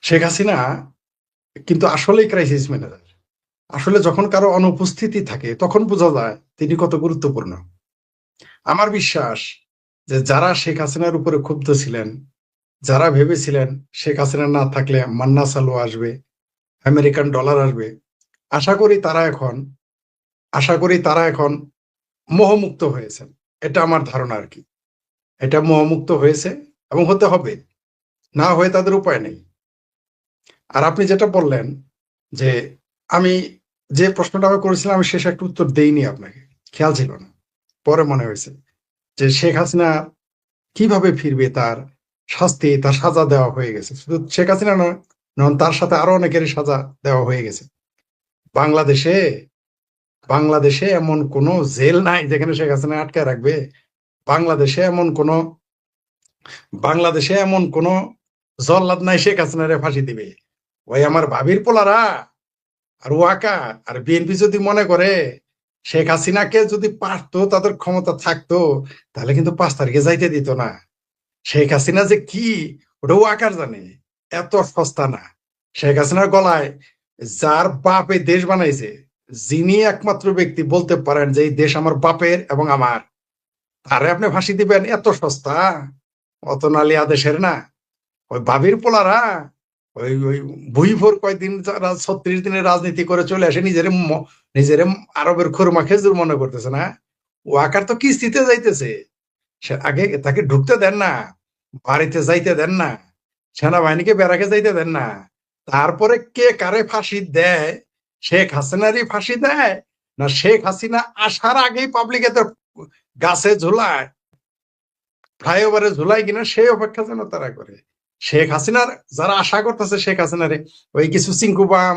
শেখ হাসিনা কিন্তু আসলেই crisis manager. আসলে যখন কারো অনুপস্থিতি থাকে তখন বোঝা যায় তিনি কত গুরুত্বপূর্ণ। আমার বিশ্বাস যে যারা শেখ হাসিনার উপরে ক্ষুব্ধ ছিলেন, যারা ভেবেছিলেন শেখ হাসিনা না থাকলে মান্না সালু আসবে, আমেরিকান ডলার আসবে, আশা করি তারা এখন আশা করি তারা এখন মোহমুক্ত হয়েছেন। এটা আমার ধারণা আর কি। এটা মোহমুক্ত হয়েছে এবং হতে হবে। না হয়ে তাদের উপায় নেই। আর আপনি যেটা বললেন যে আমি যে প্রশ্নটা আমি করেছিলাম আমি শেষ একটা উত্তর দেইনি আপনাকে। খেয়াল ছিল না। পরে মনে হয়েছে যে শেখ হাসিনা কিভাবে ফিরবে, তার শাস্তি, তার সাজা দেওয়া হয়ে গেছে। শুধু শেখ হাসিনা নয়, নন তার সাথে আরো অনেকেরই সাজা দেওয়া হয়ে গেছে। বাংলাদেশে বাংলাদেশে এমন কোনো জেল নাই যেখানে শেখ হাসিনা আটকে রাখবে। বাংলাদেশে এমন কোনো বাংলাদেশে এমন কোনো জল্লাদ নাই শেখ হাসিনারে ফাঁসি দিবে। ওই আমার ভাবির পোলারা আর ওয়াকা আর বিএনপি যদি মনে করে শেখ হাসিনাকে যদি পারতো, তাদের ক্ষমতা থাকতো, তাহলে কিন্তু 5 তারিখে যাইতে দিত না। শেখ হাসিনা যে কি ওটা ওয়াকার জানে। এত সস্তা না। শেখ হাসিনার গলায় যার বাপ এই দেশ বানাইছে, যিনি একমাত্র ব্যক্তি বলতে পারেন যে এই দেশ আমার বাপের এবং আমার, তারে আপনি ফাঁসি দিবেন? এত সস্তা? অত নালি আদেশের না। ওই বাবির পোলারা ওই ওই ভুইভোর কয়দিন 36 দিনের রাজনীতি করে চলে আসে নিজের আরবের খুরমা খেজুর মনে করতেছে না। ওয়াকার তো কিস্তিতে যাইতেছে। সে আগে তাকে ঢুকতে দেন না, বাড়িতে যাইতে দেন না, সেনাবাহিনীকে বেড়াকে যাইতে দেন না। তারপরে কে কারে ফাঁসি দেয়? শেখ হাসিনারই ফাঁসি দেয়, না শেখ হাসিনা আসার আগেই পাবলিকে তো গাছে ঝুলায়, ফ্লাইওভারে ঝুলাই কিনা সেই অপেক্ষা যেন তারা করে। শেখ হাসিনার যারা আশা করতেছে শেখ হাসিনারে, ওই কিছু চিঙ্কুবাম,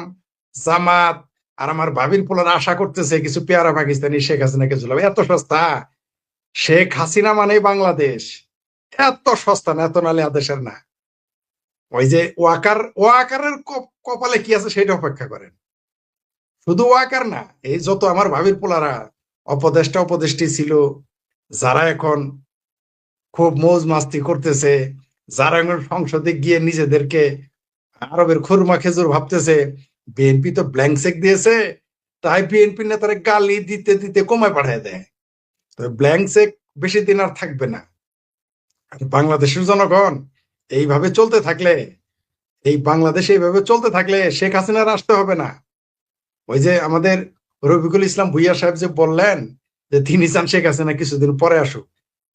জামাত আর আমার ভাবির পোলারা আশা করতেছে কিছু পেয়ারা পাকিস্তানি শেখ হাসিনাকে ঝুলাবে। এত সস্তা? শেখ হাসিনা মানে বাংলাদেশ। এত সস্তা না, এত নালে আদেশের না। ওই যে ওয়াকারের কপালে কি আছে সেটা অপেক্ষা করেন। শুধু ওয়াকার না, এই যত আমার ভাবির পোলারা অপদেষ্টা উপদেষ্টি ছিল, যারা এখন খুব মৌজ মাস্তি করতেছে, যারা এখন সংসদে গিয়ে নিজেদেরকে আরবের খুরমা খেজুর ভাবতেছে, বিএনপি তো ব্ল্যাঙ্ক চেক দিয়েছে, তাই বিএনপি নেতারা গালি দিতে দিতে কমায় পাঠায় দেয়। তো ব্ল্যাঙ্ক চেক বেশি দিন আর থাকবে না। বাংলাদেশের জনগণ এইভাবে চলতে থাকলে, এই বাংলাদেশে এইভাবে চলতে থাকলে শেখ হাসিনার আসতে হবে না। ওই যে আমাদের রফিকুল ইসলাম ভুইয়া সাহেব যে বললেন যে তিনি চান শেখ হাসিনা কিছুদিন পরে আসুক,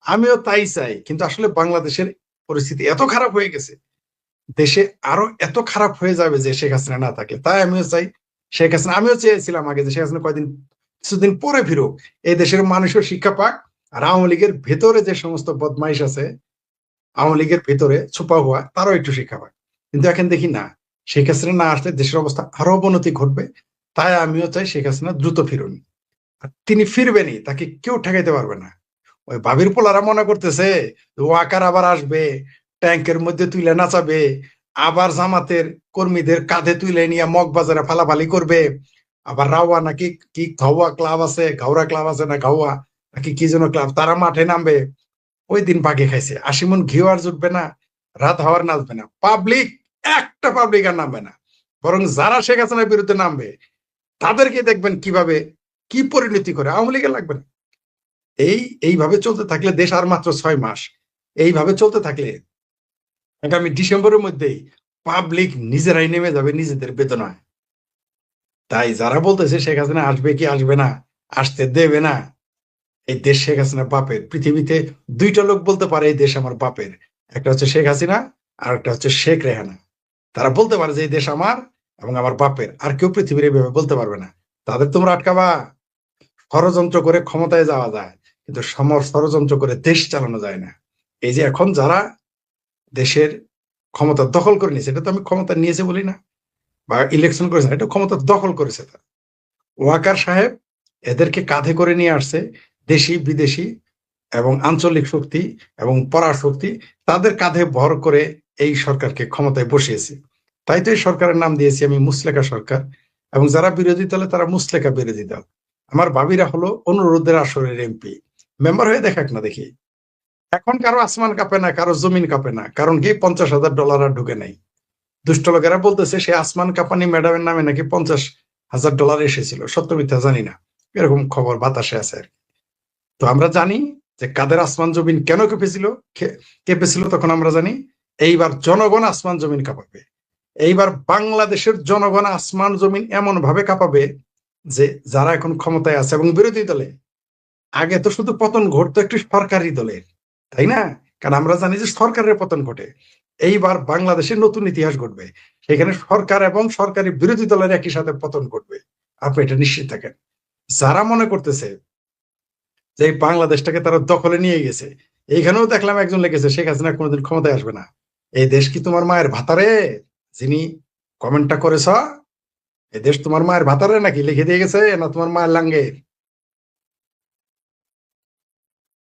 আমিও তাই চাই। কিন্তু আসলে বাংলাদেশের পরিস্থিতি এত খারাপ হয়ে গেছে, দেশে আরো এত খারাপ হয়ে যাবে যে শেখ হাসিনা না থাকলে। তাই আমিও চাই শেখ হাসিনা, আমিও চেয়েছিলাম আগে যে শেখ হাসিনা কিছুদিন পরে ফিরুক, এই দেশের মানুষও শিক্ষা পাক। আর আওয়ামী লীগের ভেতরে যে সমস্ত বদমাইশ আছে, আওয়ামী লীগের ভেতরে ছুপা হওয়া, তারাও একটু শিক্ষা পাক। কিন্তু এখন দেখি না, শেখ হাসিনা না আসলে দেশের অবস্থা আরো অবনতি ঘটবে। তাই আমিও চাই শেখ হাসিনা দ্রুত ফিরুন। আর তিনি ফিরবেনই, তাকে কেউ ঠেকাইতে পারবে না। ওই ভাবির পোলারা মনে করতেছে ওয়াকার আবার আসবে, ট্যাঙ্কের মধ্যে তুলে নাচাবে, আবার জামাতের কর্মীদের কাঁধে তুলে নিয়ে মগবাজারে ফালাফালি করবে। আবার রাওয়া নাকি কি ঘাওয়া ক্লাব আছে, ঘাওড়া ক্লাব আছে না ঘাওয়া নাকি কি যেন ক্লাব, তারা মাঠে নামবে। ওই দিন বাগে খাইছে, 80 মণ ঘিও আর জুটবে না, রাত হওয়ার নাচবে না, পাবলিক একটা পাবলিক আর নামবে না। বরং যারা শেখ হাসিনার বিরুদ্ধে নামবে তাদেরকে দেখবেন কিভাবে কি পরিণতি করে। আওয়ামী লীগের লাগবে না। এইভাবে চলতে থাকলে দেশ আর মাত্র 6 মাস এইভাবে চলতে থাকলে আগামী ডিসেম্বরের মধ্যেই পাবলিক নিজেরাই নেমে যাবে নিজেদের বেদনায়। তাই যারা বলতেছে শেখ হাসিনা আসবে কি আসবে না, আসতে দেবে না, এই দেশ শেখ হাসিনা বাপের। পৃথিবীতে 2টা লোক বলতে পারে এই দেশ আমার বাপের, একটা হচ্ছে শেখ হাসিনা আর একটা হচ্ছে শেখ রেহানা। তারা বলতে পারে যে এই দেশ আমার এবং আমার বাপের, আর কেউ পৃথিবীর এভাবে বলতে পারবে না। তাদের তোমরা আটকাবা? ষড়যন্ত্র করে ক্ষমতায় যাওয়া যায়, কিন্তু ষড়যন্ত্র করে দেশ চালানো যায় না। এই যে এখন যারা দেশের ক্ষমতা দখল করে নিয়েছে, এটা তো আমি ক্ষমতা নিয়েছে বলি না, বা ইলেকশন করেছে, এটা ক্ষমতা দখল করেছে তারা। ওয়াকার সাহেব এদেরকে কাঁধে করে নিয়ে আসছে, দেশি বিদেশি এবং আঞ্চলিক শক্তি এবং পরাশক্তি তাদের কাঁধে ভর করে এই সরকারকে ক্ষমতায় বসিয়েছে। তাই তো এই সরকারের নাম দিয়েছি আমি মুসলেকা সরকার। এবং যারা বিরোধী দলে তারা মুসলেকা বিরোধী দল। আমার ভাবিরা হলো অনুরোধের আসরের এমপি, মেম্বার হয়ে দেখাক না দেখি। এখন কারো আসমান কাঁপে না, কারো জমিন কাঁপে না, কারণ কি $50,000 আর ঢুকে নাই। দুষ্ট লোকেরা বলতেছে সে আসমান কাপানি ম্যাডামের নামে নাকি $50,000 এসেছিল, সত্য মিথ্যা জানি না, এরকম খবর বাতাসে আছে। তো আমরা জানি যে কাদের আসমান জমিন কেন কেঁপেছিল তখন আমরা জানি। এইবার জনগণ আসমান জমিন কাঁপাবে। এইবার বাংলাদেশের জনগণ আসমান জমিন এমন ভাবে কাঁপাবে যে যারা এখন ক্ষমতায় আছে এবং বিরোধী দলে, আগে তো শুধু পতন ঘটতো একটি সরকারি দলের, তাই না? কারণ আমরা জানি যে সরকারের পতন ঘটে। এইবার বাংলাদেশের নতুন ইতিহাস ঘটবে, সেখানে সরকার এবং সরকারি বিরোধী দলের একই সাথে পতন ঘটবে, আপনি এটা নিশ্চিত থাকেন। যারা মনে করতেছে যে বাংলাদেশটাকে তারা দখলে নিয়ে গেছে, এইখানেও দেখলাম একজন লিখেছে শেখ হাসিনা কোনোদিন ক্ষমতায় আসবে না। এই দেশ কি তোমার মায়ের ভাতারে? যিনি কমেন্টটা করেছ, এই দেশ তোমার মায়ের ভাতারে নাকি লিখে দিয়ে গেছে, না তোমার মায়ের লাঙ্গে?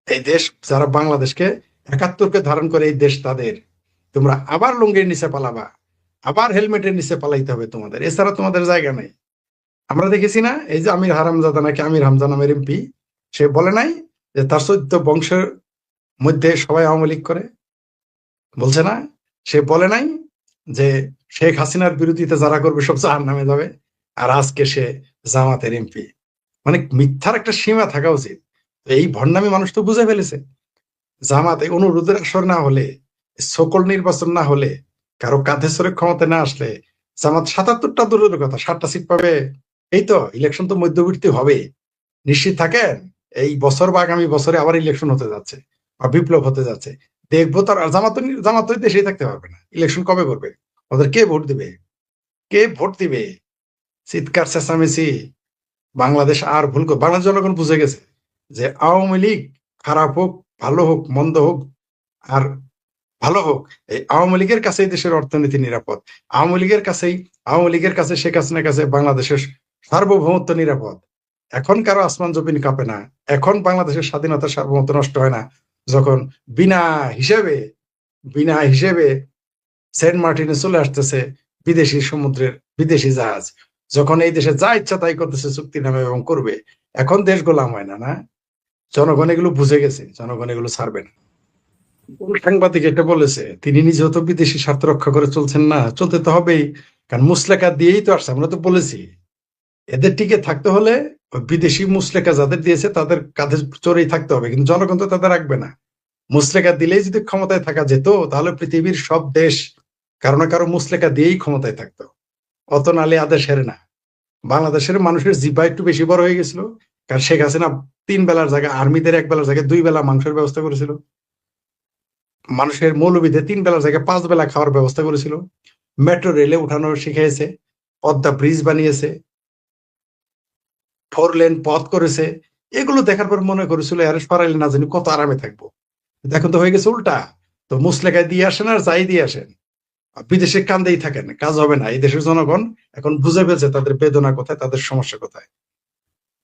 এই দেশ যারা বাংলাদেশকে ৭১কে ধারণ করে, এই দেশ তাদের। তোমরা আবার লুঙ্গির নিচে পালাবা, আবার হেলমেটের নিচে পালাইতে হবে তোমাদের, এছাড়া তোমাদের জায়গা নেই। আমরা দেখেছি না, এই যে আমির হারামজাদা নাকি আমির হামজা নামের এমপি, সে বলে নাই যে তার ১৪ বংশের মধ্যে সবাই আওয়ামী লীগ করে? বলছে না? সে বলে নাই যে শেখ হাসিনার বিরোধিতা যারা করবে সব জাহান্নামে যাবে? আর আজকে সে জামাতের এমপি। মানে মিথ্যার একটা সীমা থাকা উচিত। এই ভণ্ডামি মানুষ তো বুঝে ফেলেছে। জামাত এই অনুরোধের আসর না হলে, সকল নির্বাচন না হলে, কারো কাঁধে সরে ক্ষমতা না আসলে জামাত ৭৭টা দূরের কথা ৭টা সিট পাবে। এই তো ইলেকশন তো মধ্যবর্তী হবে, নিশ্চিত থাকেন। এই বছর বা আগামী বছরে আবার ইলেকশন হতে যাচ্ছে বা বিপ্লব হতে যাচ্ছে, দেখবো। তার জামাত দেশেই থাকতে পারবে না। ইলেকশন কবে করবে? ওদের কে ভোট দিবে? কে ভোট দিবে? চিৎকার চেঁচামেচি। বাংলাদেশ আর বাংলাদেশ জনগণ বুঝে গেছে যে আওয়ামী লীগ খারাপ হোক, ভালো হোক, মন্দ হোক, আর ভালো হোক, এই আওয়ামী লীগের কাছেই দেশের অর্থনীতি নিরাপদ। আওয়ামী লীগের কাছে শেখ হাসিনার কাছে বাংলাদেশের সার্বভৌমত্ব নিরাপদ। এখন কারো আসমান জমিন কাঁপে না। এখন বাংলাদেশের স্বাধীনতা সার্বভৌমত্ব নষ্ট হয় না যখন বিনা হিসেবে সেন্ট মার্টিনে চলে আসতেছে বিদেশি সমুদ্রের বিদেশি জাহাজ, যখন এই দেশে যা ইচ্ছা তাই করতেছে চুক্তি নামে এবং করবে। এখন দেশ গোলাম হয় না। না, জনগণ এগুলো বুঝে গেছে, জনগণ এগুলো ছাড়বে না। সাংবাদিক এটা বলেছে, তিনি নিজেও তো বিদেশি স্বার্থ রক্ষা করে চলছেন না, চলতে তো হবেই, কারণ মুসলেকা দিয়েই তো আসছে। আমরা তো বলেছি এদের টিকে থাকতে হলে বিদেশি মুসলেকা যাদের দিয়েছে তাদের কাঁধে চড়েই থাকতে হবে, কিন্তু জনগণ তো তাদের রাখবে না। মুসলেকা দিলেই যদি ক্ষমতায় থাকা যেত তাহলে পৃথিবীর সব দেশ কারো না কারো মুসলেকা দিয়েই ক্ষমতায় থাকতো, অত নালে আদেশ হেরে না। বাংলাদেশের মানুষের জিব্বা একটু বেশি বড় হয়ে গেছিল, কারণ শেখ হাসিনা ৩ বেলার জায়গায় আর্মিদের ১ বেলার জায়গায় ২ বেলা মাংসের ব্যবস্থা করেছিল। মানুষের মৌলবীদের ৩ বেলার জায়গায় ৫ বেলা খাওয়ার ব্যবস্থা করেছিল। মেট্রো রেলে উঠানো শিখিয়েছে, পদ্মা ব্রিজ বানিয়েছে, 4 লেন পথ করেছে। এগুলো দেখার পর মনে করেছিল আরে সরাইলে না জানি কত আরামে থাকবো। এখন তো হয়ে গেছে উল্টা। তো মুসলেকায় দিয়ে আসেন আর যাই দিয়ে আসেন, বিদেশে কান্দেই থাকেন, কাজ হবে না। এই দেশের জনগণ এখন বুঝে ফেলছে তাদের বেদনা কোথায়, তাদের সমস্যা কোথায়।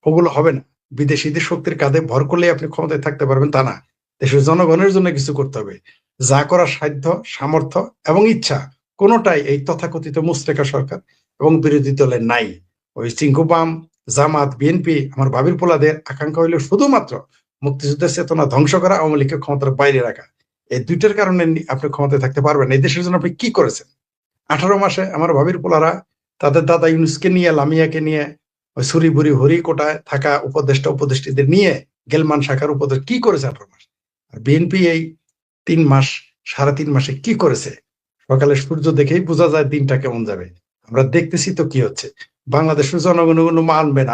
ওগুলো হবে না। বিদেশিদের শক্তির কাঁধে ভর করলে আপনি ক্ষমতায় থাকতে পারবেন তা না। দেশের জনগণের জন্য কিছু করতে হবে। যা করার সাধ্য, সামর্থ্য এবং ইচ্ছা কোনোটাই এই তথাকথিত মুস্তেকা সরকার এবং বিরোধী দলের নাই। ওই চিঙ্কুবাম, জামাত, বিএনপি, আমার ভাবির পোলাদের আকাঙ্ক্ষা হইল শুধুমাত্র মুক্তিযুদ্ধের চেতনা ধ্বংস করা, আওয়ামী লীগকে ক্ষমতার বাইরে রাখা। এই দুইটার কারণে আপনি ক্ষমতায় থাকতে পারবেন। এই দেশের জন্য আপনি কি করেছেন? 18 মাসে আমার ভাবির পোলারা তাদের দাদা ইউনুসকে নিয়ে, লামিয়াকে নিয়ে, ওই ছুরি বুড়ি হরি কোটায় থাকা উপদেষ্টা উপদেষ্টিদের নিয়ে গেলমান শাখার উপদেশ কি করেছে 18 মাস? আর বিএনপি এই ৩ মাস, ৩.৫ মাসে কি করেছে? সকালে সূর্য দেখেই বোঝা যায় দিনটা কেমন যাবে। আমরা দেখতেছি তো কি হচ্ছে। বাংলাদেশের জনগণ মানবে না।